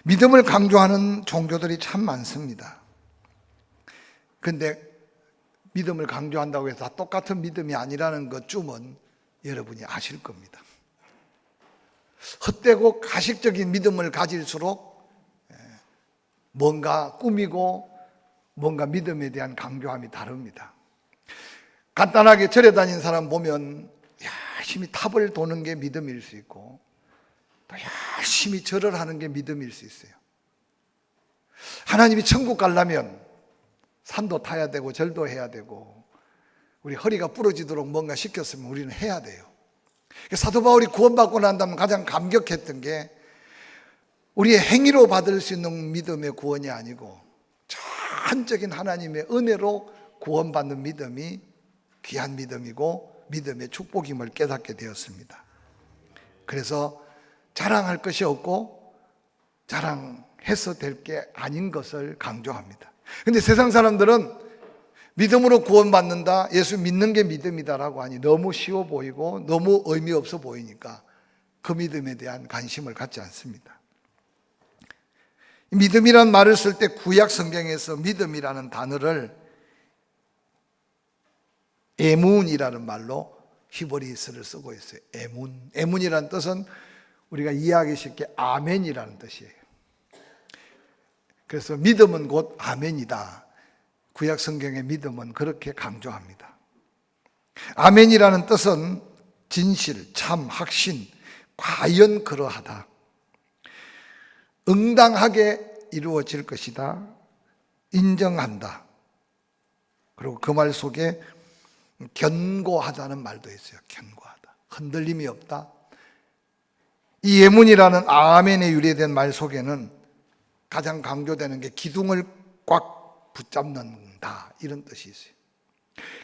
믿음을 강조하는 종교들이 참 많습니다. 그런데 믿음을 강조한다고 해서 다 똑같은 믿음이 아니라는 것쯤은 여러분이 아실 겁니다. 헛되고 가식적인 믿음을 가질수록 뭔가 꾸미고 뭔가 믿음에 대한 강조함이 다릅니다. 간단하게 절에 다니는 사람 보면 열심히 탑을 도는 게 믿음일 수 있고 또 열심히 절을 하는 게 믿음일 수 있어요. 하나님이 천국 가려면 산도 타야 되고 절도 해야 되고 우리 허리가 부러지도록 뭔가 시켰으면 우리는 해야 돼요. 사도 바울이 구원받고 난 다음에 가장 감격했던 게 우리의 행위로 받을 수 있는 믿음의 구원이 아니고 전적인 하나님의 은혜로 구원받는 믿음이 귀한 믿음이고 믿음의 축복임을 깨닫게 되었습니다. 그래서 자랑할 것이 없고 자랑해서 될 게 아닌 것을 강조합니다. 그런데 세상 사람들은 믿음으로 구원받는다, 예수 믿는 게 믿음이다라고 하니 너무 쉬워 보이고 너무 의미 없어 보이니까 그 믿음에 대한 관심을 갖지 않습니다. 믿음이라는 말을 쓸 때 구약 성경에서 믿음이라는 단어를 에문이라는 말로 히브리서를 쓰고 있어요. 에문이라는 뜻은 우리가 이해하기 쉽게 아멘이라는 뜻이에요. 그래서 믿음은 곧 아멘이다. 구약 성경의 믿음은 그렇게 강조합니다. 아멘이라는 뜻은 진실, 참, 확신, 과연 그러하다. 응당하게 이루어질 것이다. 인정한다. 그리고 그 말 속에 견고하다는 말도 있어요. 견고하다. 흔들림이 없다. 이 예문이라는 아멘에 유래된 말 속에는 가장 강조되는 게 기둥을 꽉 붙잡는다 이런 뜻이 있어요.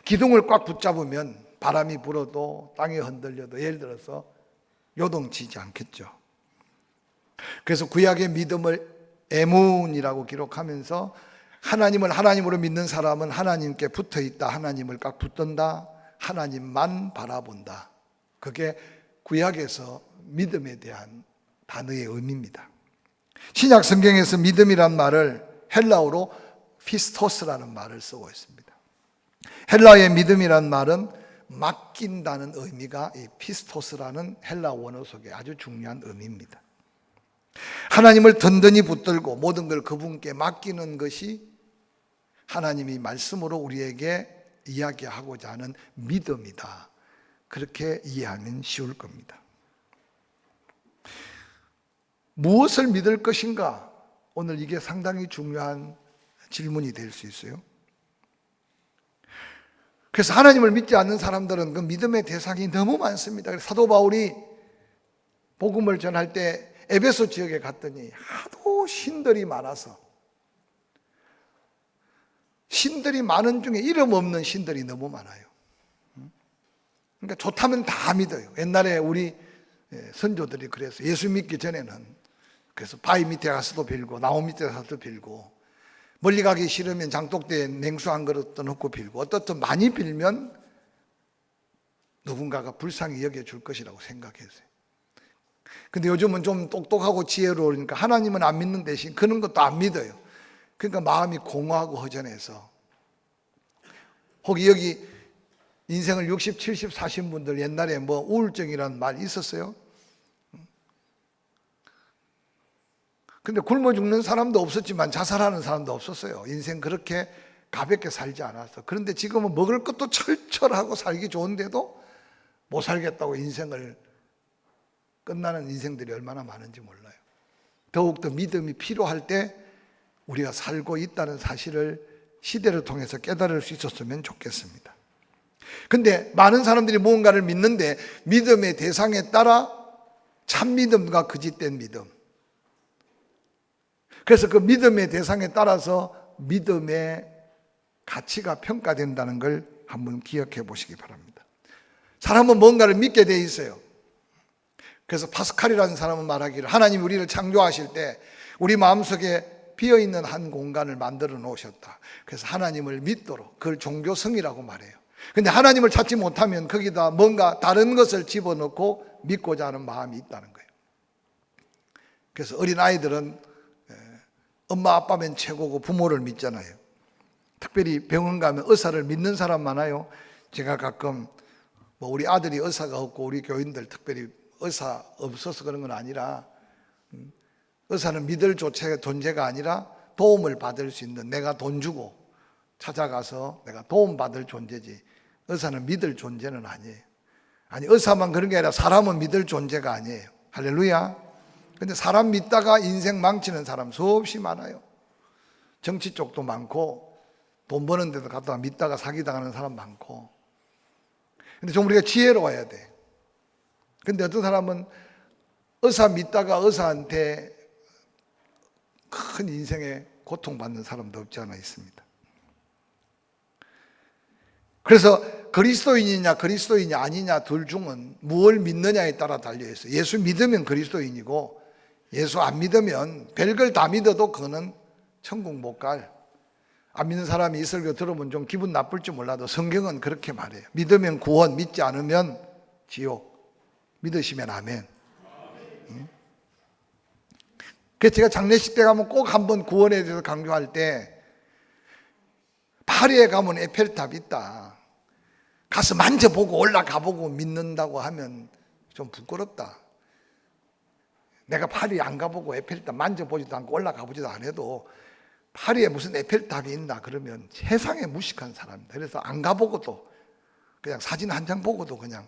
기둥을 꽉 붙잡으면 바람이 불어도 땅이 흔들려도 예를 들어서 요동치지 않겠죠. 그래서 구약의 믿음을 에문이라고 기록하면서 하나님을 하나님으로 믿는 사람은 하나님께 붙어있다, 하나님을 꽉 붙든다, 하나님만 바라본다. 그게 구약에서 믿음에 대한 단어의 의미입니다. 신약 성경에서 믿음이란 말을 헬라어로 피스토스라는 말을 쓰고 있습니다. 헬라어의 믿음이란 말은 맡긴다는 의미가 이 피스토스라는 헬라 원어 속에 아주 중요한 의미입니다. 하나님을 든든히 붙들고 모든 걸 그분께 맡기는 것이 하나님이 말씀으로 우리에게 이야기하고자 하는 믿음이다. 그렇게 이해하면 쉬울 겁니다. 무엇을 믿을 것인가? 오늘 이게 상당히 중요한 질문이 될 수 있어요. 그래서 하나님을 믿지 않는 사람들은 그 믿음의 대상이 너무 많습니다. 그래서 사도 바울이 복음을 전할 때 에베소 지역에 갔더니 하도 신들이 많아서 신들이 많은 중에 이름 없는 신들이 너무 많아요. 그러니까 좋다면 다 믿어요. 옛날에 우리 선조들이 그래서 예수 믿기 전에는 그래서 바위 밑에 가서도 빌고 나무 밑에 가서도 빌고 멀리 가기 싫으면 장독대에 냉수 한 그릇 넣고 빌고 어떻든 많이 빌면 누군가가 불쌍히 여겨줄 것이라고 생각했어요. 근데 요즘은 좀 똑똑하고 지혜로우니까 하나님은 안 믿는 대신 그런 것도 안 믿어요. 그러니까 마음이 공허하고 허전해서 혹시 여기 인생을 60, 70 사신 분들 옛날에 뭐 우울증이라는 말 있었어요? 근데 굶어 죽는 사람도 없었지만 자살하는 사람도 없었어요. 인생 그렇게 가볍게 살지 않았어. 그런데 지금은 먹을 것도 철철하고 살기 좋은데도 못 살겠다고 인생을 끝나는 인생들이 얼마나 많은지 몰라요. 더욱더 믿음이 필요할 때 우리가 살고 있다는 사실을 시대를 통해서 깨달을 수 있었으면 좋겠습니다. 근데 많은 사람들이 무언가를 믿는데 믿음의 대상에 따라 참 믿음과 거짓된 믿음, 그래서 그 믿음의 대상에 따라서 믿음의 가치가 평가된다는 걸 한번 기억해 보시기 바랍니다. 사람은 뭔가를 믿게 돼 있어요. 그래서 파스칼이라는 사람은 말하기를 하나님이 우리를 창조하실 때 우리 마음속에 비어있는 한 공간을 만들어 놓으셨다. 그래서 하나님을 믿도록 그걸 종교성이라고 말해요. 근데 하나님을 찾지 못하면 거기다 뭔가 다른 것을 집어넣고 믿고자 하는 마음이 있다는 거예요. 그래서 어린아이들은 엄마 아빠면 최고고 부모를 믿잖아요. 특별히 병원 가면 의사를 믿는 사람 많아요. 제가 가끔 우리 아들이 의사가 없고 우리 교인들 특별히 의사 없어서 그런 건 아니라 의사는 믿을 존재가 아니라 도움을 받을 수 있는, 내가 돈 주고 찾아가서 내가 도움받을 존재지 의사는 믿을 존재는 아니에요. 아니 의사만 그런 게 아니라 사람은 믿을 존재가 아니에요. 할렐루야. 근데 사람 믿다가 인생 망치는 사람 수없이 많아요. 정치 쪽도 많고 돈 버는 데도 갔다가 믿다가 사기당하는 사람 많고. 근데 좀 우리가 지혜로워야 돼. 근데 어떤 사람은 의사 믿다가 의사한테 큰 인생에 고통받는 사람도 없지 않아 있습니다. 그래서 그리스도인이냐 그리스도인이 아니냐 둘 중은 무엇을 믿느냐에 따라 달려있어요. 예수 믿으면 그리스도인이고 예수 안 믿으면 별걸 다 믿어도 그거는 천국 못 갈. 안 믿는 사람이 이 설교 들으면 좀 기분 나쁠지 몰라도 성경은 그렇게 말해요. 믿으면 구원, 믿지 않으면 지옥. 믿으시면 아멘. 그래서 제가 장례식 때 가면 꼭 한번 구원에 대해서 강조할 때 파리에 가면 에펠탑 있다. 가서 만져보고 올라가보고 믿는다고 하면 좀 부끄럽다. 내가 파리 안 가보고 에펠탑 만져보지도 않고 올라가보지도 않아도 파리에 무슨 에펠탑이 있나 그러면 세상에 무식한 사람이다. 그래서 안 가보고도 그냥 사진 한 장 보고도 그냥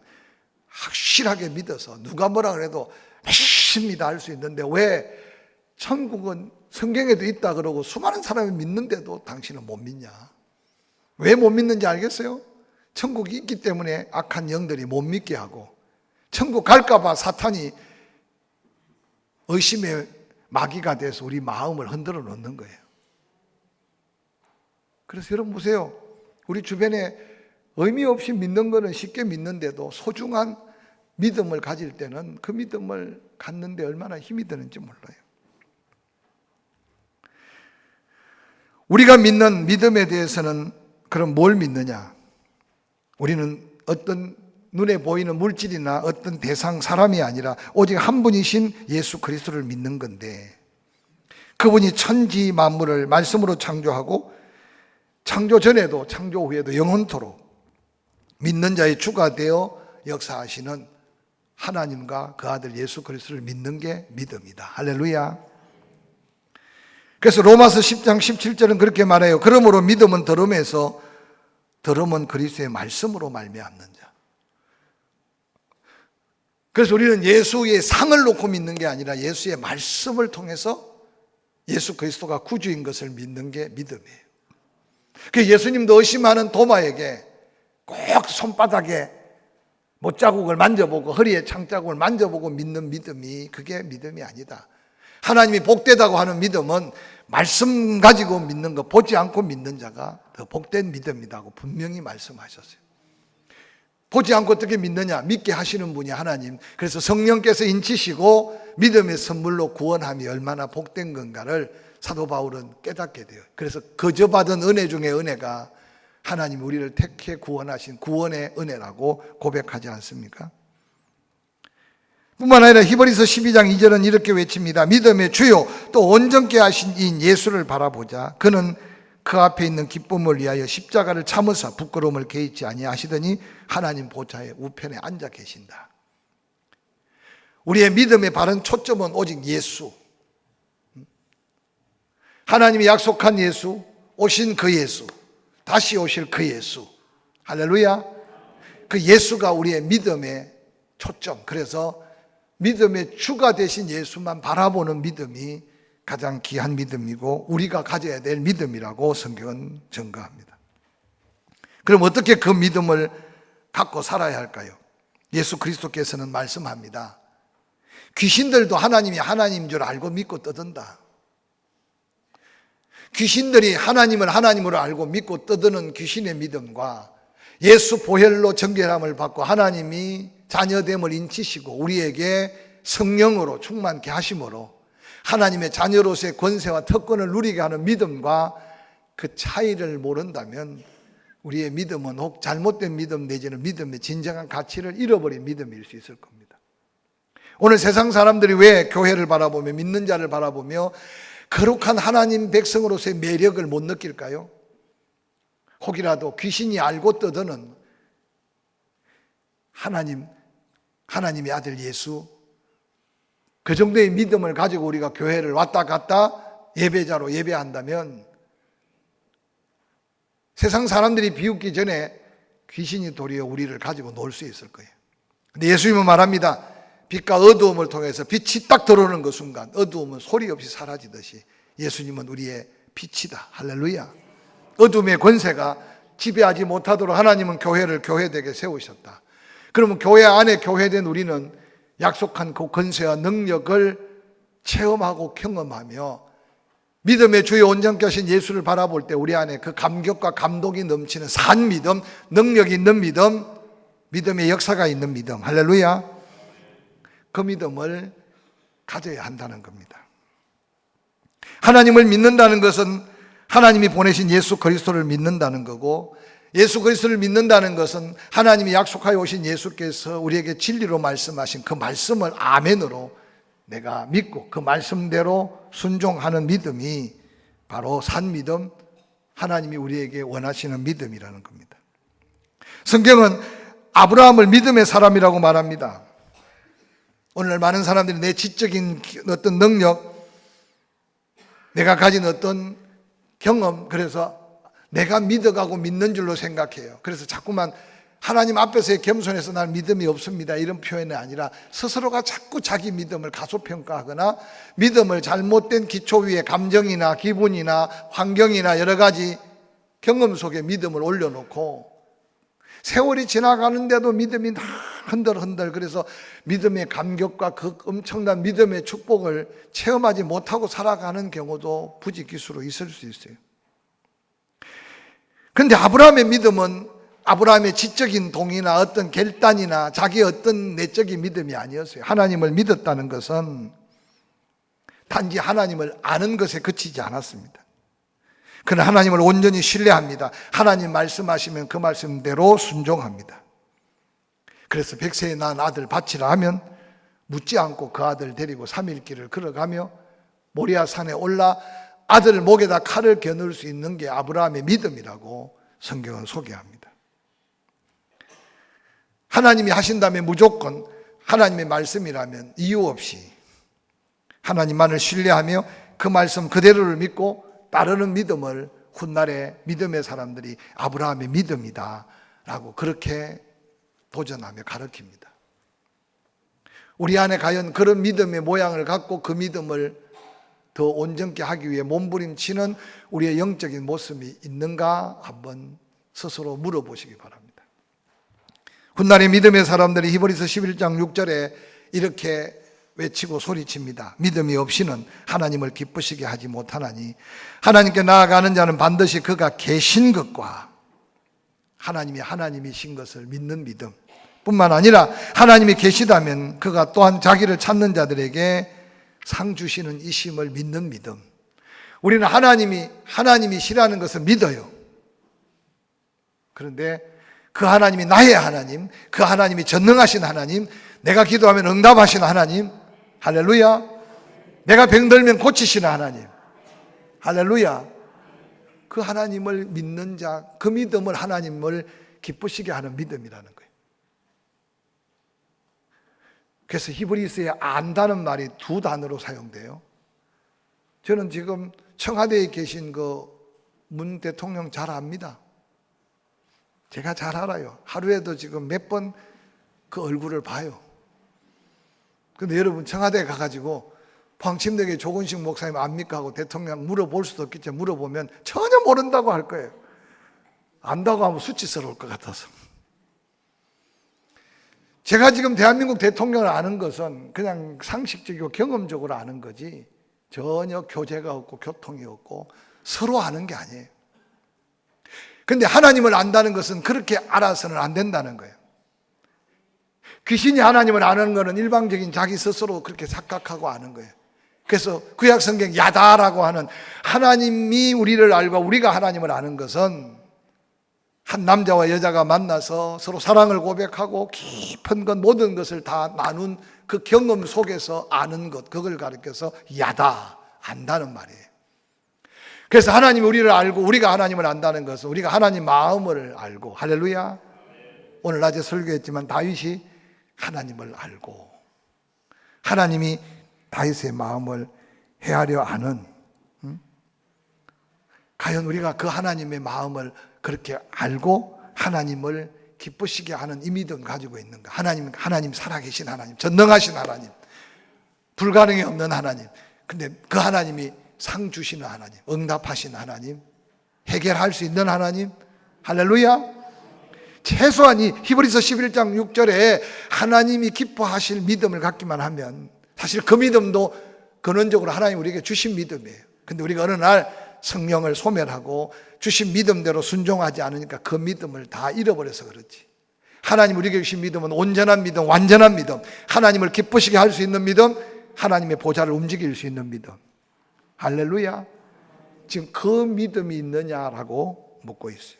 확실하게 믿어서 누가 뭐라 그래도 믿습니다 할 수 있는데 왜 천국은 성경에도 있다 그러고 수많은 사람이 믿는데도 당신은 못 믿냐? 왜 못 믿는지 알겠어요? 천국이 있기 때문에 악한 영들이 못 믿게 하고 천국 갈까봐 사탄이 의심의 마귀가 돼서 우리 마음을 흔들어 놓는 거예요. 그래서 여러분 보세요. 우리 주변에 의미 없이 믿는 거는 쉽게 믿는데도 소중한 믿음을 가질 때는 그 믿음을 갖는데 얼마나 힘이 드는지 몰라요. 우리가 믿는 믿음에 대해서는 그럼 뭘 믿느냐? 우리는 어떤 눈에 보이는 물질이나 어떤 대상, 사람이 아니라 오직 한 분이신 예수 그리스도를 믿는 건데 그분이 천지 만물을 말씀으로 창조하고 창조 전에도 창조 후에도 영원토록 믿는 자의 주가 되어 역사하시는 하나님과 그 아들 예수 그리스도를 믿는 게 믿음이다. 할렐루야. 그래서 로마서 10장 17절은 그렇게 말해요. 그러므로 믿음은 들음에서 들음은 그리스도의 말씀으로 말미암는 자. 그래서 우리는 예수의 상을 놓고 믿는 게 아니라 예수의 말씀을 통해서 예수 그리스도가 구주인 것을 믿는 게 믿음이에요. 그 예수님도 의심하는 도마에게 꼭 손바닥에 못자국을 만져보고 허리에 창자국을 만져보고 믿는 믿음이 그게 믿음이 아니다. 하나님이 복되다고 하는 믿음은 말씀 가지고 믿는 거 보지 않고 믿는 자가 더 복된 믿음이라고 분명히 말씀하셨어요. 보지 않고 어떻게 믿느냐? 믿게 하시는 분이 하나님. 그래서 성령께서 인치시고 믿음의 선물로 구원함이 얼마나 복된 건가를 사도 바울은 깨닫게 돼요. 그래서 거저 받은 은혜 중에 은혜가 하나님 우리를 택해 구원하신 구원의 은혜라고 고백하지 않습니까? 뿐만 아니라 히브리서 12장 2절은 이렇게 외칩니다. 믿음의 주요 또 온전케 하신 이인 예수를 바라보자. 그는 그 앞에 있는 기쁨을 위하여 십자가를 참으사 부끄러움을 개의치 아니하시더니 하나님 보좌의 우편에 앉아 계신다. 우리의 믿음의 바른 초점은 오직 예수. 하나님이 약속한 예수, 오신 그 예수, 다시 오실 그 예수. 할렐루야. 그 예수가 우리의 믿음의 초점. 그래서 믿음의 주가 되신 예수만 바라보는 믿음이 가장 귀한 믿음이고 우리가 가져야 될 믿음이라고 성경은 증거합니다. 그럼 어떻게 그 믿음을 갖고 살아야 할까요? 예수 그리스도께서는 말씀합니다. 귀신들도 하나님이 하나님인 줄 알고 믿고 떠든다. 귀신들이 하나님을 하나님으로 알고 믿고 떠드는 귀신의 믿음과 예수 보혈로 정결함을 받고 하나님이 자녀됨을 인치시고 우리에게 성령으로 충만케 하심으로 하나님의 자녀로서의 권세와 특권을 누리게 하는 믿음과 그 차이를 모른다면 우리의 믿음은 혹 잘못된 믿음 내지는 믿음의 진정한 가치를 잃어버린 믿음일 수 있을 겁니다. 오늘 세상 사람들이 왜 교회를 바라보며 믿는 자를 바라보며 거룩한 하나님 백성으로서의 매력을 못 느낄까요? 혹이라도 귀신이 알고 떠드는 하나님의 아들 예수, 그 정도의 믿음을 가지고 우리가 교회를 왔다 갔다 예배자로 예배한다면 세상 사람들이 비웃기 전에 귀신이 도리어 우리를 가지고 놀 수 있을 거예요. 근데 예수님은 말합니다. 빛과 어두움을 통해서 빛이 딱 들어오는 그 순간 어두움은 소리 없이 사라지듯이 예수님은 우리의 빛이다. 할렐루야. 어둠의 권세가 지배하지 못하도록 하나님은 교회를 교회되게 세우셨다. 그러면 교회 안에 교회된 우리는 약속한 그 권세와 능력을 체험하고 경험하며 믿음의 주요 온전케 하신 예수를 바라볼 때 우리 안에 그 감격과 감동이 넘치는 산 믿음, 능력이 있는 믿음, 믿음의 역사가 있는 믿음. 할렐루야. 그 믿음을 가져야 한다는 겁니다. 하나님을 믿는다는 것은 하나님이 보내신 예수 그리스도를 믿는다는 거고, 예수 그리스도를 믿는다는 것은 하나님이 약속하여 오신 예수께서 우리에게 진리로 말씀하신 그 말씀을 아멘으로 내가 믿고 그 말씀대로 순종하는 믿음이 바로 산 믿음, 하나님이 우리에게 원하시는 믿음이라는 겁니다. 성경은 아브라함을 믿음의 사람이라고 말합니다. 오늘 많은 사람들이 내 지적인 어떤 능력, 내가 가진 어떤 경험, 그래서 내가 믿어가고 믿는 줄로 생각해요. 그래서 자꾸만 하나님 앞에서의 겸손해서 난 믿음이 없습니다, 이런 표현이 아니라 스스로가 자꾸 자기 믿음을 가소평가하거나 믿음을 잘못된 기초 위에 감정이나 기분이나 환경이나 여러 가지 경험 속에 믿음을 올려놓고 세월이 지나가는데도 믿음이 다 흔들흔들, 그래서 믿음의 감격과 그 엄청난 믿음의 축복을 체험하지 못하고 살아가는 경우도 부지기수로 있을 수 있어요. 그런데 아브라함의 믿음은 아브라함의 지적인 동의나 어떤 결단이나 자기의 어떤 내적인 믿음이 아니었어요. 하나님을 믿었다는 것은 단지 하나님을 아는 것에 그치지 않았습니다. 그는 하나님을 온전히 신뢰합니다. 하나님 말씀하시면 그 말씀대로 순종합니다. 그래서 100세에 낳은 아들 바치라 하면 묻지 않고 그 아들 데리고 3일 길을 걸어가며 모리아 산에 올라 아들 목에다 칼을 겨눌 수 있는 게 아브라함의 믿음이라고 성경은 소개합니다. 하나님이 하신다면 무조건 하나님의 말씀이라면 이유 없이 하나님만을 신뢰하며 그 말씀 그대로를 믿고 따르는 믿음을 훗날에 믿음의 사람들이 아브라함의 믿음이다 라고 그렇게 도전하며 가르칩니다. 우리 안에 과연 그런 믿음의 모양을 갖고 그 믿음을 더 온전케 하기 위해 몸부림치는 우리의 영적인 모습이 있는가 한번 스스로 물어보시기 바랍니다. 훗날의 믿음의 사람들이 히브리서 11장 6절에 이렇게 외치고 소리칩니다. 믿음이 없이는 하나님을 기쁘시게 하지 못하나니 하나님께 나아가는 자는 반드시 그가 계신 것과 하나님이 하나님이신 것을 믿는 믿음 뿐만 아니라 하나님이 계시다면 그가 또한 자기를 찾는 자들에게 상 주시는 이심을 믿는 믿음. 우리는 하나님이시라는 것을 믿어요. 그런데 그 하나님이 나의 하나님, 그 하나님이 전능하신 하나님, 내가 기도하면 응답하시는 하나님, 할렐루야. 내가 병들면 고치시는 하나님, 할렐루야. 그 하나님을 믿는 자, 그 믿음을 하나님을 기쁘시게 하는 믿음이라는 거예요. 그래서 히브리서에 안다는 말이 두 단어로 사용돼요. 저는 지금 청와대에 계신 그 문 대통령 잘 압니다. 제가 잘 알아요. 하루에도 지금 몇 번 그 얼굴을 봐요. 근데 여러분 청와대에 가가지고 포항침대교회 조근식 목사님 압니까? 하고 대통령 물어볼 수도 없겠죠. 물어보면 전혀 모른다고 할 거예요. 안다고 하면 수치스러울 것 같아서. 제가 지금 대한민국 대통령을 아는 것은 그냥 상식적이고 경험적으로 아는 거지 전혀 교제가 없고 교통이 없고 서로 아는 게 아니에요. 근데 하나님을 안다는 것은 그렇게 알아서는 안 된다는 거예요. 귀신이 하나님을 아는 것은 일방적인 자기 스스로 그렇게 착각하고 아는 거예요. 그래서 구약성경 야다라고 하는 하나님이 우리를 알고 우리가 하나님을 아는 것은 한 남자와 여자가 만나서 서로 사랑을 고백하고 깊은 것 모든 것을 다 나눈 그 경험 속에서 아는 것, 그걸 가리켜서 야다 안다는 말이에요. 그래서 하나님이 우리를 알고 우리가 하나님을 안다는 것은 우리가 하나님 마음을 알고, 할렐루야. 오늘 낮에 설교했지만 다윗이 하나님을 알고, 하나님이 다윗의 마음을 헤아려 아는, 과연 우리가 그 하나님의 마음을 그렇게 알고 하나님을 기쁘시게 하는 이 믿음 가지고 있는가? 하나님 살아계신 하나님, 전능하신 하나님, 불가능이 없는 하나님. 근데 그 하나님이 상 주시는 하나님, 응답하신 하나님, 해결할 수 있는 하나님, 할렐루야. 최소한 이 히브리서 11장 6절에 하나님이 기뻐하실 믿음을 갖기만 하면, 사실 그 믿음도 근원적으로 하나님 우리에게 주신 믿음이에요. 근데 우리가 어느 날 성령을 소멸하고 주신 믿음대로 순종하지 않으니까 그 믿음을 다 잃어버려서 그렇지. 하나님 우리에게 주신 믿음은 온전한 믿음, 완전한 믿음, 하나님을 기쁘시게 할 수 있는 믿음, 하나님의 보좌를 움직일 수 있는 믿음. 할렐루야. 지금 그 믿음이 있느냐라고 묻고 있어요.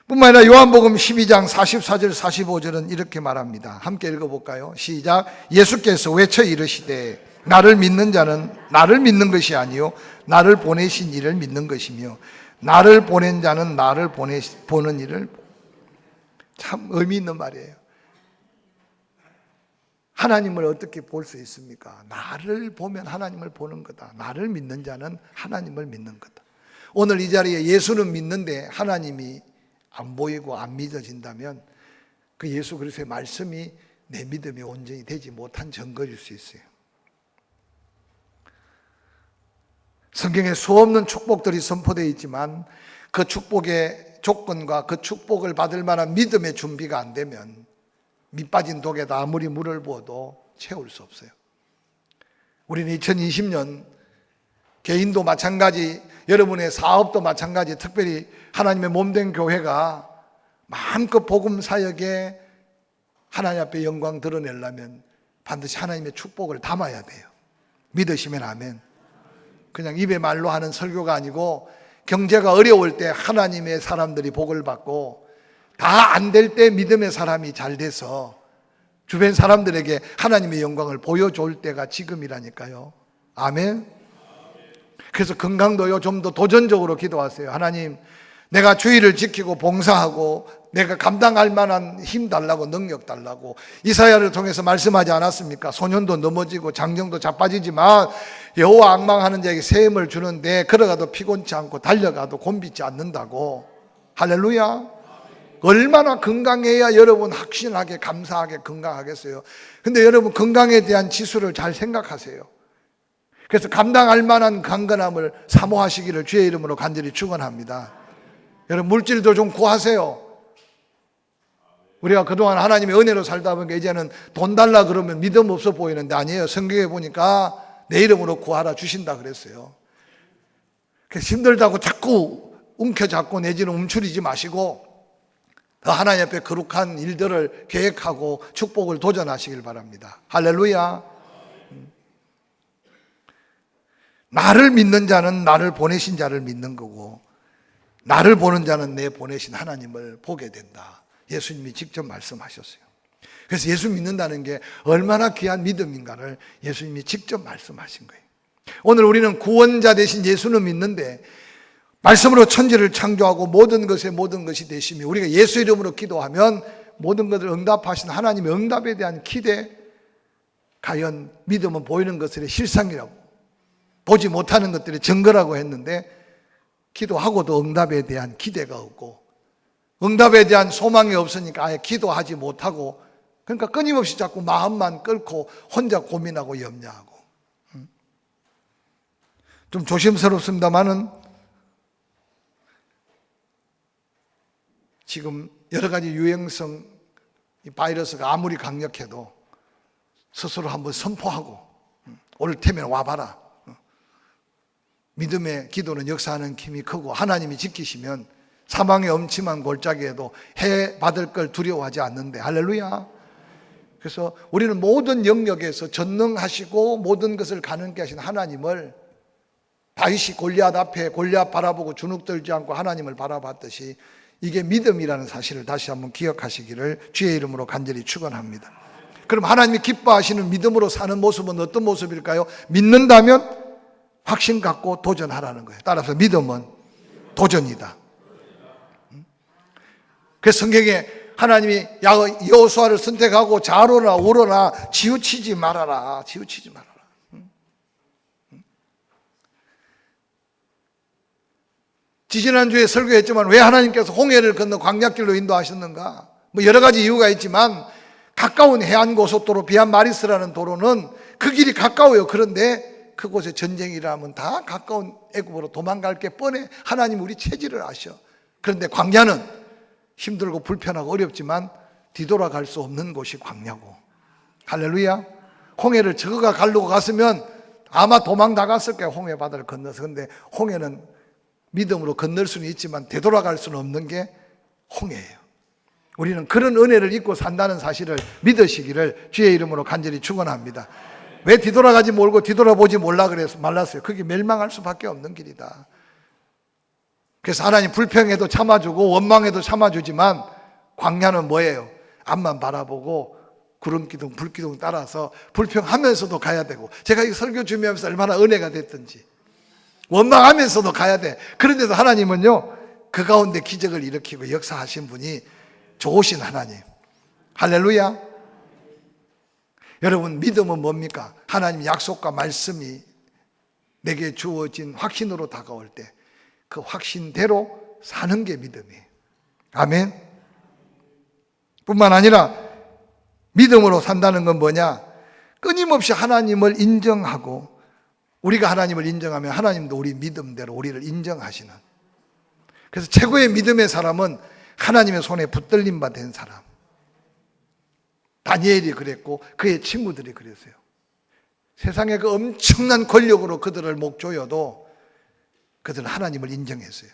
뿐만 아니라 요한복음 12장 44절 45절은 이렇게 말합니다. 함께 읽어볼까요? 시작. 예수께서 외쳐 이르시되 나를 믿는 자는 나를 믿는 것이 아니요 나를 보내신 이를 믿는 것이며 나를 보낸 자는 나를 보는 이를. 참 의미 있는 말이에요. 하나님을 어떻게 볼 수 있습니까? 나를 보면 하나님을 보는 거다. 나를 믿는 자는 하나님을 믿는 거다. 오늘 이 자리에 예수는 믿는데 하나님이 안 보이고 안 믿어진다면 그 예수 그리스도의 말씀이 내 믿음이 온전히 되지 못한 증거일 수 있어요. 성경에 수없는 축복들이 선포되어 있지만 그 축복의 조건과 그 축복을 받을 만한 믿음의 준비가 안 되면 밑 빠진 독에다 아무리 물을 부어도 채울 수 없어요. 우리는 2020년 개인도 마찬가지, 여러분의 사업도 마찬가지, 특별히 하나님의 몸된 교회가 마음껏 복음 사역에 하나님 앞에 영광 드러내려면 반드시 하나님의 축복을 담아야 돼요. 믿으시면 아멘. 그냥 입에 말로 하는 설교가 아니고 경제가 어려울 때 하나님의 사람들이 복을 받고 다 안 될 때 믿음의 사람이 잘 돼서 주변 사람들에게 하나님의 영광을 보여줄 때가 지금이라니까요. 아멘. 그래서 건강도요, 좀 더 도전적으로 기도하세요. 하나님, 내가 주의를 지키고 봉사하고 내가 감당할 만한 힘 달라고, 능력 달라고. 이사야를 통해서 말씀하지 않았습니까? 소년도 넘어지고 장정도 자빠지지만 여호와 앙망하는 자에게 새 힘을 주는데 걸어가도 피곤치 않고 달려가도 곤비지 않는다고. 할렐루야. 얼마나 건강해야 여러분 확신하게 감사하게 건강하겠어요. 근데 여러분 건강에 대한 지수를 잘 생각하세요. 그래서 감당할 만한 강건함을 사모하시기를 주의 이름으로 간절히 축원합니다. 여러분 물질도 좀 구하세요. 우리가 그동안 하나님의 은혜로 살다 보니까 이제는 돈 달라 그러면 믿음 없어 보이는데 아니에요. 성경에 보니까 내 이름으로 구하라 주신다 그랬어요. 그래서 힘들다고 자꾸 움켜잡고 내지는 움츠리지 마시고 더 하나님 앞에 거룩한 일들을 계획하고 축복을 도전하시길 바랍니다. 할렐루야. 나를 믿는 자는 나를 보내신 자를 믿는 거고 나를 보는 자는 내 보내신 하나님을 보게 된다. 예수님이 직접 말씀하셨어요. 그래서 예수 믿는다는 게 얼마나 귀한 믿음인가를 예수님이 직접 말씀하신 거예요. 오늘 우리는 구원자 되신 예수는 믿는데 말씀으로 천지를 창조하고 모든 것에 모든 것이 되시며 우리가 예수 이름으로 기도하면 모든 것을 응답하신 하나님의 응답에 대한 기대, 과연 믿음은 보이는 것들의 실상이라고, 보지 못하는 것들의 증거라고 했는데 기도하고도 응답에 대한 기대가 없고 응답에 대한 소망이 없으니까 아예 기도하지 못하고, 그러니까 끊임없이 자꾸 마음만 끓고 혼자 고민하고 염려하고. 좀 조심스럽습니다만은 지금 여러 가지 유행성 이 바이러스가 아무리 강력해도 스스로 한번 선포하고 올 테면 와봐라. 믿음의 기도는 역사하는 힘이 크고 하나님이 지키시면 사망의 엄침한 골짜기에도 해 받을 걸 두려워하지 않는데. 할렐루야. 그래서 우리는 모든 영역에서 전능하시고 모든 것을 가능케 하신 하나님을, 다윗이 골리앗 앞에 골리앗 바라보고 주눅들지 않고 하나님을 바라봤듯이 이게 믿음이라는 사실을 다시 한번 기억하시기를 주의 이름으로 간절히 축원합니다. 그럼 하나님이 기뻐하시는 믿음으로 사는 모습은 어떤 모습일까요? 믿는다면 확신 갖고 도전하라는 거예요. 따라서 믿음은 도전이다. 그래서 성경에 하나님이 여호수아를 선택하고 좌로나 우로나 치우치지 말아라. 치우치지 말아라. 지지난주에 설교했지만 왜 하나님께서 홍해를 건너 광야길로 인도하셨는가? 뭐 여러 가지 이유가 있지만 가까운 해안고속도로 비안마리스라는 도로는 그 길이 가까워요. 그런데 그곳에 전쟁이 일어나면 다 가까운 애굽으로 도망갈 게 뻔해. 하나님 우리 체질을 아셔. 그런데 광야는 힘들고 불편하고 어렵지만 뒤돌아갈 수 없는 곳이 광야고. 할렐루야. 홍해를 저거가 가르고 갔으면 아마 도망 나갔을 거예요. 홍해 바다를 건너서. 그런데 홍해는 믿음으로 건널 수는 있지만 되돌아갈 수는 없는 게 홍해예요. 우리는 그런 은혜를 입고 산다는 사실을 믿으시기를 주의 이름으로 간절히 축원합니다. 왜 뒤돌아가지 말고 뒤돌아보지 말랐어요? 그게 멸망할 수밖에 없는 길이다. 그래서 하나님 불평해도 참아주고 원망해도 참아주지만 광야는 뭐예요? 앞만 바라보고 구름기둥 불기둥 따라서 불평하면서도 가야 되고, 제가 이 설교 준비하면서 얼마나 은혜가 됐든지 원망하면서도 가야 돼. 그런데도 하나님은요 그 가운데 기적을 일으키고 역사하신 분이 좋으신 하나님. 할렐루야. 여러분, 믿음은 뭡니까? 하나님 약속과 말씀이 내게 주어진 확신으로 다가올 때 그 확신대로 사는 게 믿음이에요. 아멘. 뿐만 아니라 믿음으로 산다는 건 뭐냐? 끊임없이 하나님을 인정하고, 우리가 하나님을 인정하면 하나님도 우리 믿음대로 우리를 인정하시는. 그래서 최고의 믿음의 사람은 하나님의 손에 붙들림 바 된 사람. 다니엘이 그랬고 그의 친구들이 그랬어요. 세상의 그 엄청난 권력으로 그들을 목조여도 그들은 하나님을 인정했어요.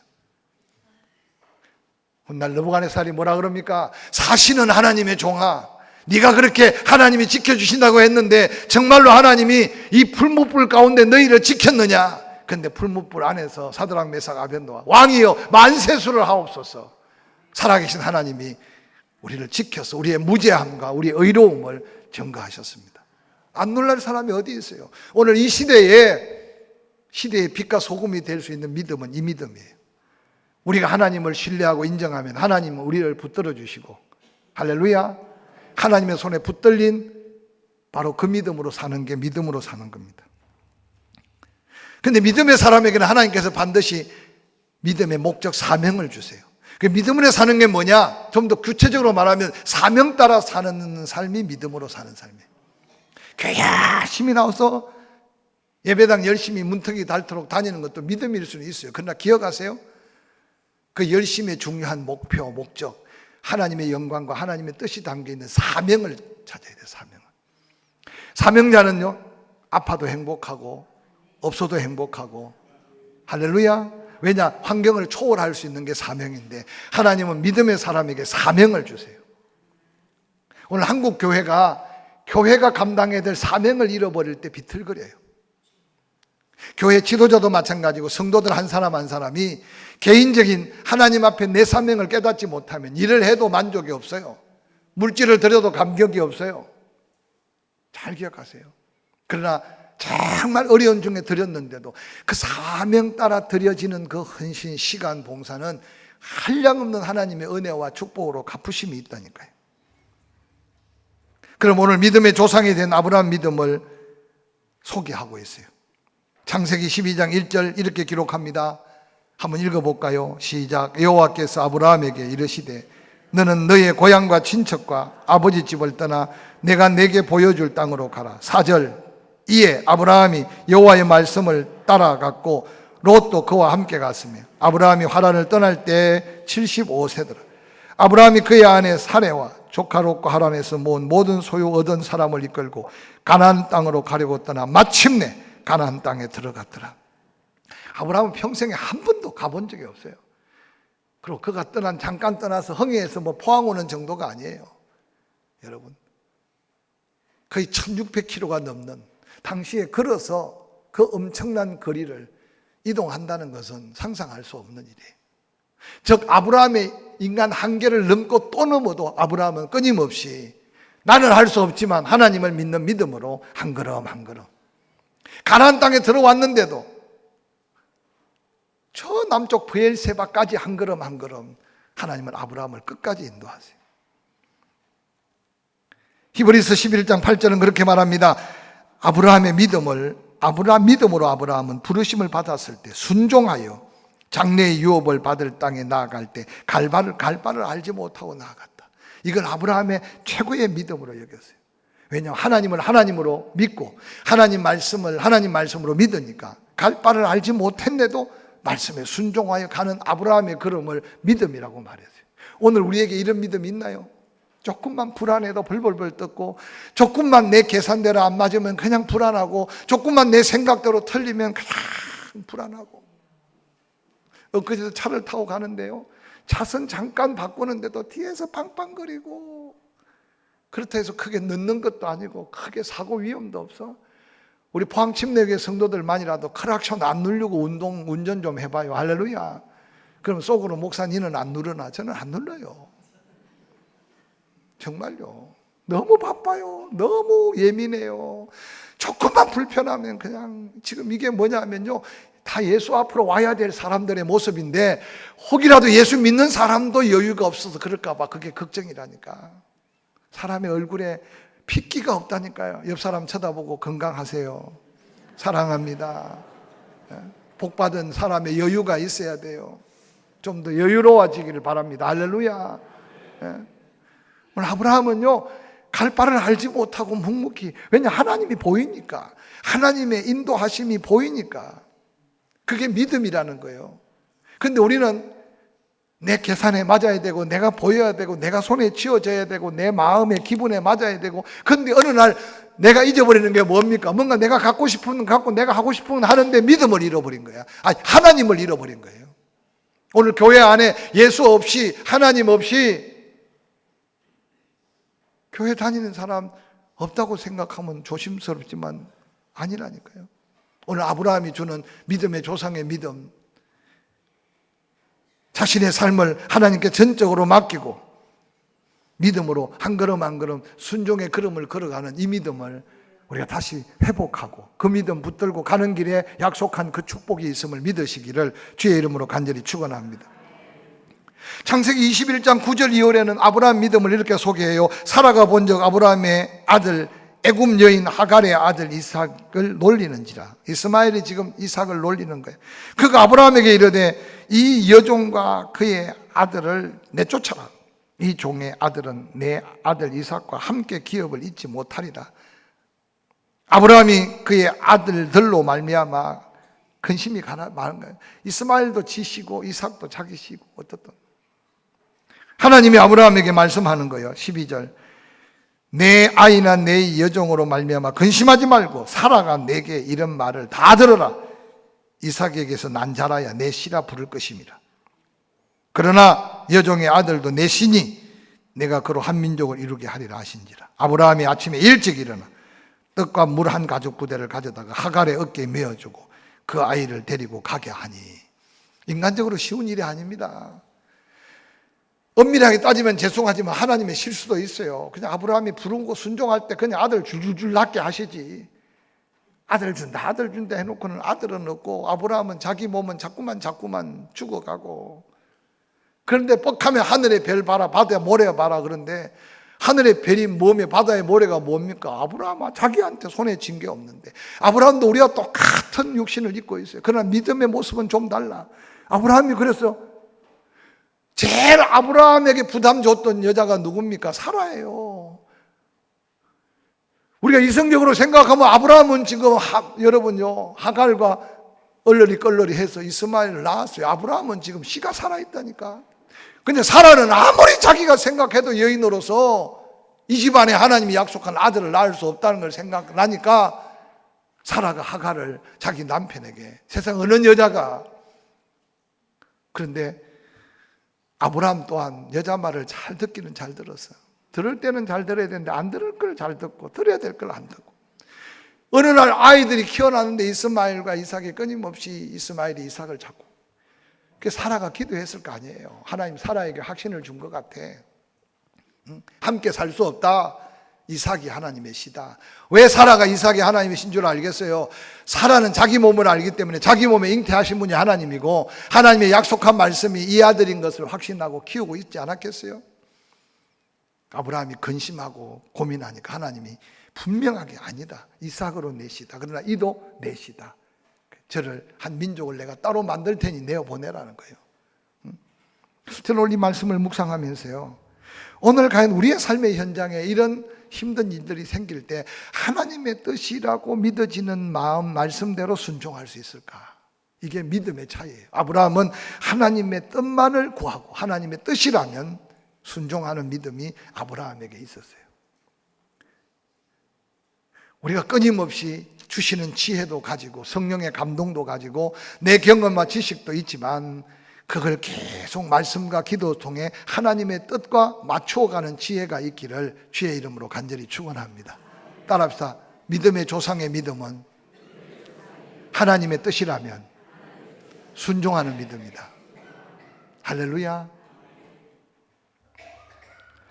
훗날 느부갓네살이 뭐라 그럽니까? 사시는 하나님의 종아, 네가 그렇게 하나님이 지켜주신다고 했는데 정말로 하나님이 이 풀무불 가운데 너희를 지켰느냐? 근데 풀무불 안에서 사드락 메삭 아벤노아, 왕이여 만세수를 하옵소서. 살아계신 하나님이 우리를 지켜서 우리의 무죄함과 우리의 의로움을 증거하셨습니다. 안 놀랄 사람이 어디 있어요? 오늘 이 시대의 빛과 소금이 될 수 있는 믿음은 이 믿음이에요. 우리가 하나님을 신뢰하고 인정하면 하나님은 우리를 붙들어 주시고, 할렐루야, 하나님의 손에 붙들린 바로 그 믿음으로 사는 게 믿음으로 사는 겁니다. 그런데 믿음의 사람에게는 하나님께서 반드시 믿음의 목적 사명을 주세요. 그 믿음으로 사는 게 뭐냐? 좀 더 구체적으로 말하면 사명 따라 사는 삶이 믿음으로 사는 삶이에요. 교회 열심히 나와서 예배당 열심히 문턱이 닳도록 다니는 것도 믿음일 수는 있어요. 그러나 기억하세요, 그 열심의 중요한 목표, 목적, 하나님의 영광과 하나님의 뜻이 담겨있는 사명을 찾아야 돼요. 사명을. 사명자는요 아파도 행복하고 없어도 행복하고, 할렐루야. 왜냐? 환경을 초월할 수 있는 게 사명인데 하나님은 믿음의 사람에게 사명을 주세요. 오늘 한국 교회가 감당해야 될 사명을 잃어버릴 때 비틀거려요. 교회 지도자도 마찬가지고 성도들 한 사람 한 사람이 개인적인 하나님 앞에 내 사명을 깨닫지 못하면 일을 해도 만족이 없어요. 물질을 드려도 감격이 없어요. 잘 기억하세요. 그러나 정말 어려운 중에 드렸는데도 그 사명 따라 드려지는 그 헌신, 시간, 봉사는 한량없는 하나님의 은혜와 축복으로 갚으심이 있다니까요. 그럼 오늘 믿음의 조상이 된 아브라함 믿음을 소개하고 있어요. 창세기 12장 1절 이렇게 기록합니다. 한번 읽어볼까요? 시작. 여호와께서 아브라함에게 이르시되 너는 너의 고향과 친척과 아버지 집을 떠나 내가 내게 보여줄 땅으로 가라. 4절. 이에 아브라함이 여호와의 말씀을 따라갔고 롯도 그와 함께 갔으며 아브라함이 하란을 떠날 때 75세더라. 아브라함이 그의 아내 사레와 조카 롯과 하란에서 모은 모든 소유 얻은 사람을 이끌고 가나안 땅으로 가려고 떠나 마침내 가나안 땅에 들어갔더라. 아브라함은 평생에 한 번도 가본 적이 없어요. 그리고 그가 잠깐 떠나서 흥해에서 포항 오는 정도가 아니에요. 여러분, 거의 1600km가 넘는, 당시에 걸어서 그 엄청난 거리를 이동한다는 것은 상상할 수 없는 일이에요. 즉 아브라함의 인간 한계를 넘고 또 넘어도 아브라함은 끊임없이 나는 할 수 없지만 하나님을 믿는 믿음으로 한 걸음 한 걸음. 가나안 땅에 들어왔는데도 저 남쪽 브엘세바까지 한 걸음 한 걸음 하나님은 아브라함을 끝까지 인도하세요. 히브리서 11장 8절은 그렇게 말합니다. 아브라함의 믿음으로 아브라함은 부르심을 받았을 때 순종하여 장래의 유업을 받을 땅에 나아갈 때 갈 바를 알지 못하고 나아갔다. 이걸 아브라함의 최고의 믿음으로 여겼어요. 왜냐하면 하나님을 하나님으로 믿고 하나님 말씀을 하나님 말씀으로 믿으니까 갈 바를 알지 못했는데도 말씀에 순종하여 가는 아브라함의 걸음을 믿음이라고 말했어요. 오늘 우리에게 이런 믿음이 있나요? 조금만 불안해도 벌벌벌 떨고, 조금만 내 계산대로 안 맞으면 그냥 불안하고, 조금만 내 생각대로 틀리면 그냥 불안하고. 엊그제도 차를 타고 가는데요, 차선 잠깐 바꾸는데도 뒤에서 팡팡거리고, 그렇다 해서 크게 늦는 것도 아니고 크게 사고 위험도 없어. 우리 포항 침례교회 성도들만이라도 크락션 안 누르고 운전 좀 해봐요. 할렐루야. 그럼 속으로 목사 니는 안 누르나? 저는 안 눌러요. 정말요. 너무 바빠요. 너무 예민해요. 조금만 불편하면 그냥, 지금 이게 뭐냐면요, 다 예수 앞으로 와야 될 사람들의 모습인데 혹이라도 예수 믿는 사람도 여유가 없어서 그럴까 봐 그게 걱정이라니까. 사람의 얼굴에 핏기가 없다니까요. 옆 사람 쳐다보고 건강하세요, 사랑합니다. 복받은 사람의 여유가 있어야 돼요. 좀 더 여유로워지기를 바랍니다. 할렐루야. 오늘 아브라함은요, 갈 바를 알지 못하고 묵묵히, 왜냐 하나님이 보이니까, 하나님의 인도하심이 보이니까. 그게 믿음이라는 거예요. 근데 우리는 내 계산에 맞아야 되고, 내가 보여야 되고, 내가 손에 쥐어져야 되고, 내 마음의 기분에 맞아야 되고. 근데 어느 날 내가 잊어버리는 게 뭡니까? 뭔가 내가 갖고 싶은 건 갖고 내가 하고 싶은 건 하는데 믿음을 잃어버린 거야. 아니, 하나님을 잃어버린 거예요. 오늘 교회 안에 예수 없이, 하나님 없이 교회 다니는 사람 없다고 생각하면 조심스럽지만 아니라니까요. 오늘 아브라함이 주는 믿음의 조상의 믿음, 자신의 삶을 하나님께 전적으로 맡기고 믿음으로 한 걸음 한 걸음 순종의 걸음을 걸어가는 이 믿음을 우리가 다시 회복하고 그 믿음 붙들고 가는 길에 약속한 그 축복이 있음을 믿으시기를 주의 이름으로 간절히 축원합니다. 창세기 21장 9절 이후에는 아브라함 믿음을 이렇게 소개해요. 사라가 본즉 아브라함의 아들 애굽 여인 하갈의 아들 이삭을 놀리는지라. 이스마엘이 지금 이삭을 놀리는 거예요. 그가 아브라함에게 이르되 이 여종과 그의 아들을 내쫓아라. 이 종의 아들은 내 아들 이삭과 함께 기업을 잊지 못하리라. 아브라함이 그의 아들들로 말미암아 근심이 많은 거예요. 이스마엘도 지시고 이삭도 자기 시고 어떻든. 하나님이 아브라함에게 말씀하는 거예요. 12절. 내 아이나 내 여종으로 말미암아 근심하지 말고 사라가 내게 이런 말을 다 들어라. 이삭에게서 난 자라야 내 씨라 부를 것임이라. 그러나 여종의 아들도 내 씨니 내가 그로 한 민족을 이루게 하리라 하신지라. 아브라함이 아침에 일찍 일어나 떡과 물 한 가죽 부대를 가져다가 하갈의 어깨에 메어주고 그 아이를 데리고 가게 하니. 인간적으로 쉬운 일이 아닙니다. 엄밀하게 따지면 죄송하지만 하나님의 실수도 있어요. 그냥 아브라함이 부른 거 순종할 때 그냥 아들 줄줄줄 낳게 하시지. 아들 준다 해놓고는 아들은 없고 아브라함은 자기 몸은 자꾸만 죽어가고. 그런데 뻑하면 하늘의 별 봐라, 바다의 모래 봐라. 그런데 하늘의 별이 몸에 바다의 모래가 뭡니까? 아브라함은 자기한테 손에 쥔 게 없는데. 아브라함도 우리와 똑같은 육신을 입고 있어요. 그러나 믿음의 모습은 좀 달라. 아브라함이 그래서 제일 아브라함에게 부담 줬던 여자가 누굽니까? 사라예요. 우리가 이성적으로 생각하면 아브라함은 지금 여러분요, 하갈과 얼러리 껄러리 해서 이스마엘을 낳았어요. 아브라함은 지금 씨가 살아있다니까. 근데 사라는 아무리 자기가 생각해도 여인으로서 이 집안에 하나님이 약속한 아들을 낳을 수 없다는 걸 생각나니까 사라가 하갈을 자기 남편에게, 세상 어느 여자가. 그런데 아브라함 또한 여자 말을 잘 듣기는 잘 들었어요. 들을 때는 잘 들어야 되는데 안 들을 걸 잘 듣고 들어야 될 걸 안 듣고. 어느 날 아이들이 키어나는데 이스마엘과 이삭이 끊임없이 이스마엘이 이삭을 잡고. 그래서 사라가 기도했을 거 아니에요. 하나님 사라에게 확신을 준 것 같아. 함께 살 수 없다. 이삭이 하나님의 시다. 왜 사라가 이삭이 하나님의 신 줄 알겠어요? 사라는 자기 몸을 알기 때문에 자기 몸에 잉태하신 분이 하나님이고 하나님의 약속한 말씀이 이 아들인 것을 확신하고 키우고 있지 않았겠어요? 아브라함이 근심하고 고민하니까 하나님이 분명하게 아니다. 이삭으로 내시다. 그러나 이도 내시다. 저를 한 민족을 내가 따로 만들 테니 내어보내라는 거예요. 저는 오늘 이 말씀을 묵상하면서요, 오늘 과연 우리의 삶의 현장에 이런 힘든 일들이 생길 때 하나님의 뜻이라고 믿어지는 마음 말씀대로 순종할 수 있을까? 이게 믿음의 차이예요. 아브라함은 하나님의 뜻만을 구하고 하나님의 뜻이라면 순종하는 믿음이 아브라함에게 있었어요. 우리가 끊임없이 주시는 지혜도 가지고 성령의 감동도 가지고 내 경험과 지식도 있지만 그걸 계속 말씀과 기도 통해 하나님의 뜻과 맞추어가는 지혜가 있기를 주의 이름으로 간절히 축원합니다. 따라합시다. 믿음의 조상의 믿음은 하나님의 뜻이라면 순종하는 믿음이다. 할렐루야.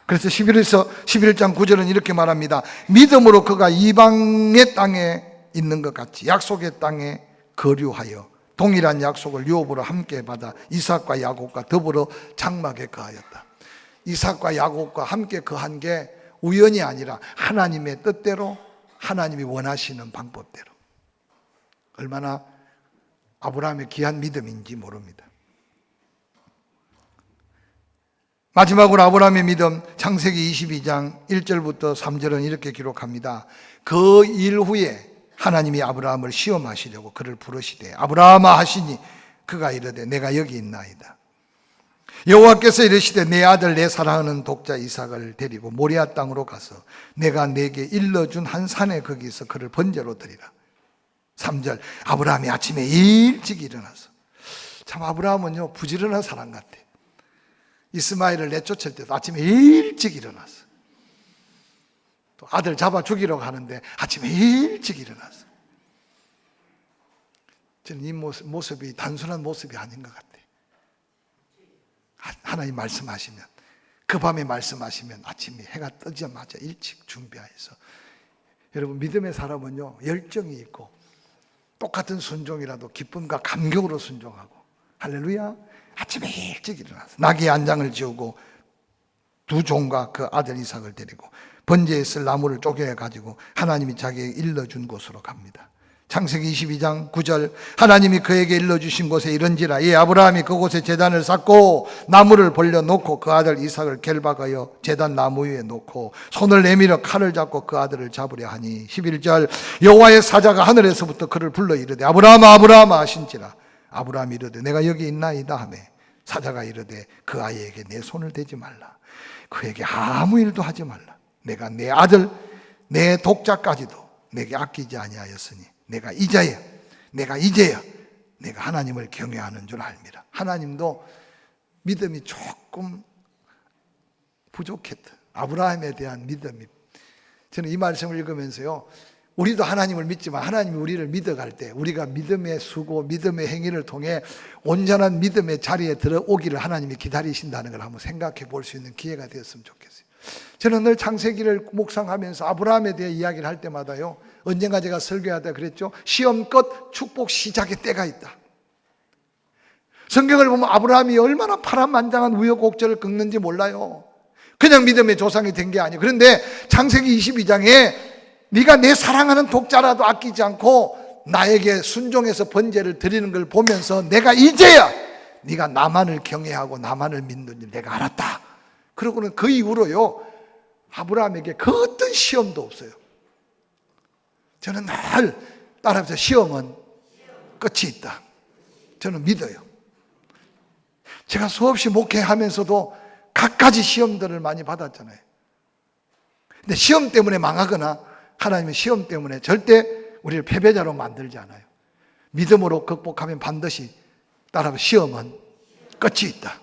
그래서 11장 9절은 이렇게 말합니다. 믿음으로 그가 이방의 땅에 있는 것 같이 약속의 땅에 거류하여 동일한 약속을 유업으로 함께 받아 이삭과 야곱과 더불어 장막에 거하였다. 이삭과 야곱과 함께 거한 게 우연이 아니라 하나님의 뜻대로 하나님이 원하시는 방법대로. 얼마나 아브라함의 귀한 믿음인지 모릅니다. 마지막으로 아브라함의 믿음, 창세기 22장 1절부터 3절은 이렇게 기록합니다. 그 일 후에 하나님이 아브라함을 시험하시려고 그를 부르시되 아브라함아 하시니 그가 이르되 내가 여기 있나이다. 여호와께서 이르시되 내 아들 내 사랑하는 독자 이삭을 데리고 모리아 땅으로 가서 내가 내게 일러준 한 산에 거기서 그를 번제로 드리라. 3절 아브라함이 아침에 일찍 일어나서, 참 아브라함은요 부지런한 사람 같아. 이스마엘을 내쫓을 때도 아침에 일찍 일어났어. 또 아들 잡아 죽이려고 하는데 아침에 일찍 일어났어. 저는 이 모습이 단순한 모습이 아닌 것 같아. 하나님 말씀하시면, 그 밤에 말씀하시면 아침에 해가 뜨자마자 일찍 준비해서. 여러분, 믿음의 사람은요 열정이 있고 똑같은 순종이라도 기쁨과 감격으로 순종하고, 할렐루야, 아침에 일찍 일어나서 나귀 안장을 지우고 두 종과 그 아들 이삭을 데리고 번제에 쓸 나무를 쪼개어 가지고 하나님이 자기에게 일러준 곳으로 갑니다. 창세기 22장 9절 하나님이 그에게 일러주신 곳에 이른지라 이 아브라함이 그곳에 제단을 쌓고 나무를 벌려놓고 그 아들 이삭을 결박하여 제단 나무 위에 놓고 손을 내밀어 칼을 잡고 그 아들을 잡으려 하니 11절 여호와의 사자가 하늘에서부터 그를 불러 이르되 아브라함아 아브라함아 하신지라 아브라함이 이르되 내가 여기 있나이다 하매 사자가 이르되 그 아이에게 내 손을 대지 말라. 그에게 아무 일도 하지 말라. 내가 내 아들 내 독자까지도 내게 아끼지 아니하였으니 내가 이제야 내가 하나님을 경외하는 줄 알미라. 하나님도 믿음이 조금 부족했다. 아브라함에 대한 믿음이. 저는 이 말씀을 읽으면서요, 우리도 하나님을 믿지만 하나님이 우리를 믿어갈 때 우리가 믿음의 수고, 믿음의 행위를 통해 온전한 믿음의 자리에 들어오기를 하나님이 기다리신다는 걸 한번 생각해 볼 수 있는 기회가 되었으면 좋겠어요. 저는 늘 창세기를 묵상하면서 아브라함에 대해 이야기를 할 때마다요, 언젠가 제가 설교하다 그랬죠. 시험 끝 축복 시작의 때가 있다. 성경을 보면 아브라함이 얼마나 파란만장한 우여곡절을 겪는지 몰라요. 그냥 믿음의 조상이 된 게 아니에요. 그런데 창세기 22장에 네가 내 사랑하는 독자라도 아끼지 않고 나에게 순종해서 번제를 드리는 걸 보면서 내가 이제야 네가 나만을 경외하고 나만을 믿는 줄 내가 알았다. 그러고는 그 이후로요, 아브라함에게 그 어떤 시험도 없어요. 저는 늘 따라서 시험은 끝이 있다. 저는 믿어요. 제가 수없이 목회하면서도 갖가지 시험들을 많이 받았잖아요. 근데 시험 때문에 망하거나 하나님의 시험 때문에 절대 우리를 패배자로 만들지 않아요. 믿음으로 극복하면 반드시 따라서 시험은 끝이 있다.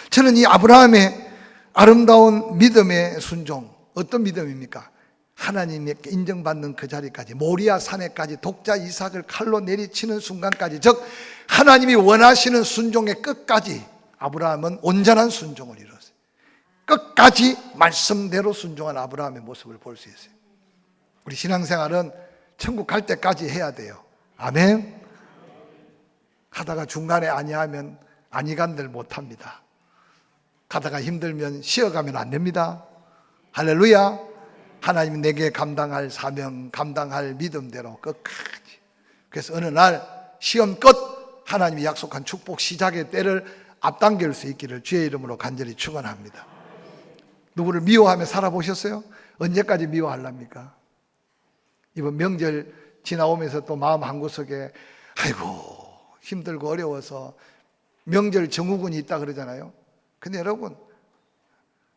저는 이 아브라함의 아름다운 믿음의 순종, 어떤 믿음입니까? 하나님께 인정받는 그 자리까지, 모리아 산에까지 독자 이삭을 칼로 내리치는 순간까지, 즉 하나님이 원하시는 순종의 끝까지 아브라함은 온전한 순종을 이뤘어요. 끝까지 말씀대로 순종한 아브라함의 모습을 볼 수 있어요. 우리 신앙생활은 천국 갈 때까지 해야 돼요. 아멘. 하다가 중간에 아니하면 아니간들 못합니다. 가다가 힘들면 쉬어가면 안 됩니다. 할렐루야. 하나님이 내게 감당할 사명, 감당할 믿음대로 끝까지. 그래서 어느 날 시험 끝 하나님이 약속한 축복 시작의 때를 앞당길 수 있기를 주의 이름으로 간절히 축원합니다. 누구를 미워하며 살아보셨어요? 언제까지 미워하랍니까? 이번 명절 지나오면서 또 마음 한구석에 아이고 힘들고 어려워서 명절 증후군이 있다 그러잖아요. 근데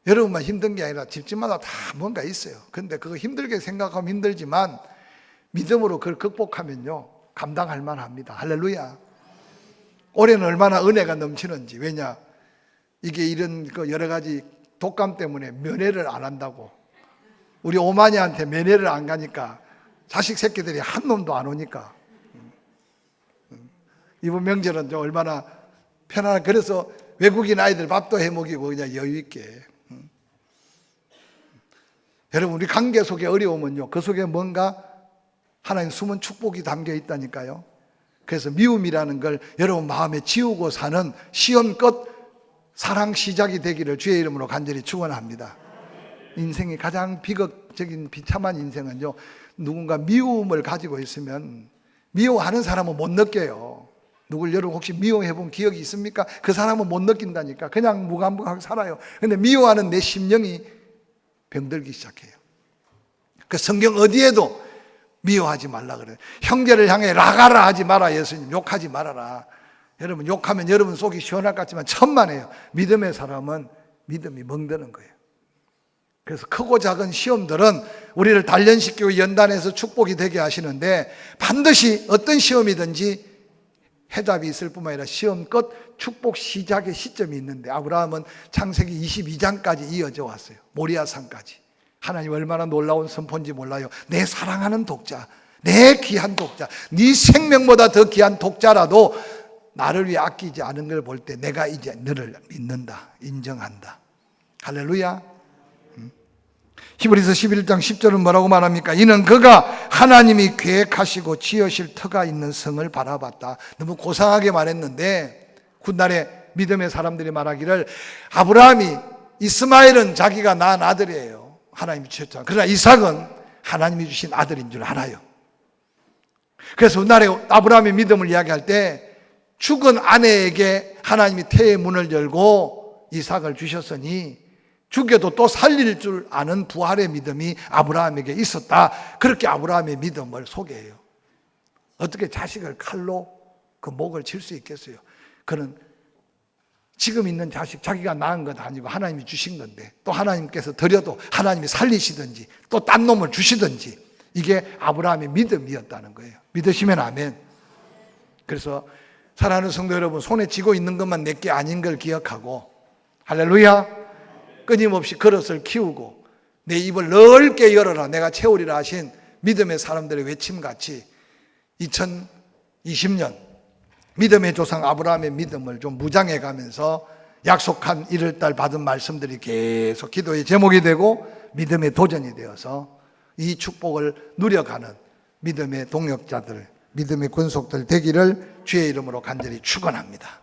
여러분만 힘든 게 아니라 집집마다 다 뭔가 있어요. 근데 그거 힘들게 생각하면 힘들지만 믿음으로 그걸 극복하면요 감당할 만합니다. 할렐루야. 올해는 얼마나 은혜가 넘치는지. 왜냐 이게 이런 그 여러 가지 독감 때문에 면회를 안 한다고. 우리 오마니한테 면회를 안 가니까 자식 새끼들이 한 놈도 안 오니까 이번 명절은 좀 얼마나 편안한. 그래서 외국인 아이들 밥도 해 먹이고 그냥 여유 있게. 여러분 우리 관계 속에 어려우면요 그 속에 뭔가 하나님 숨은 축복이 담겨 있다니까요. 그래서 미움이라는 걸 여러분 마음에 지우고 사는 시험 끝 사랑 시작이 되기를 주의 이름으로 간절히 축원합니다. 인생이 가장 비극적인 비참한 인생은요 누군가 미움을 가지고 있으면 미워하는 사람은 못 느껴요. 누굴 여러분 혹시 미워해 본 기억이 있습니까? 그 사람은 못 느낀다니까. 그냥 무감각하게 살아요. 근데 미워하는 내 심령이 병들기 시작해요. 그 성경 어디에도 미워하지 말라 그래요. 형제를 향해 라가라 하지 마라. 예수님 욕하지 말아라. 여러분 욕하면 여러분 속이 시원할 것 같지만 천만에요. 믿음의 사람은 믿음이 멍드는 거예요. 그래서 크고 작은 시험들은 우리를 단련시키고 연단해서 축복이 되게 하시는데 반드시 어떤 시험이든지 해답이 있을 뿐만 아니라 시험 끝 축복 시작의 시점이 있는데 아브라함은 창세기 22장까지 이어져 왔어요. 모리아산까지. 하나님 얼마나 놀라운 선포인지 몰라요. 내 사랑하는 독자, 내 귀한 독자, 네 생명보다 더 귀한 독자라도 나를 위해 아끼지 않은 걸 볼 때 내가 이제 너를 믿는다, 인정한다. 할렐루야. 히브리서 11장 10절은 뭐라고 말합니까? 이는 그가 하나님이 계획하시고 지으실 터가 있는 성을 바라봤다. 너무 고상하게 말했는데 훗날에 믿음의 사람들이 말하기를 아브라함이 이스마엘은 자기가 낳은 아들이에요. 하나님이 주셨잖아요. 그러나 이삭은 하나님이 주신 아들인 줄 알아요. 그래서 훗날에 아브라함의 믿음을 이야기할 때 죽은 아내에게 하나님이 태의 문을 열고 이삭을 주셨으니 죽여도 또 살릴 줄 아는 부활의 믿음이 아브라함에게 있었다. 그렇게 아브라함의 믿음을 소개해요. 어떻게 자식을 칼로 그 목을 칠 수 있겠어요? 그는 지금 있는 자식 자기가 낳은 것 아니고 하나님이 주신 건데 또 하나님께서 드려도 하나님이 살리시든지 또 딴 놈을 주시든지 이게 아브라함의 믿음이었다는 거예요. 믿으시면 아멘. 그래서 사랑하는 성도 여러분, 손에 쥐고 있는 것만 내게 아닌 걸 기억하고 할렐루야. 끊임없이 그릇을 키우고 내 입을 넓게 열어라 내가 채우리라 하신 믿음의 사람들의 외침같이 2020년 믿음의 조상 아브라함의 믿음을 좀 무장해 가면서 약속한 1월달 받은 말씀들이 계속 기도의 제목이 되고 믿음의 도전이 되어서 이 축복을 누려가는 믿음의 동역자들, 믿음의 권속들 되기를 주의 이름으로 간절히 축원합니다.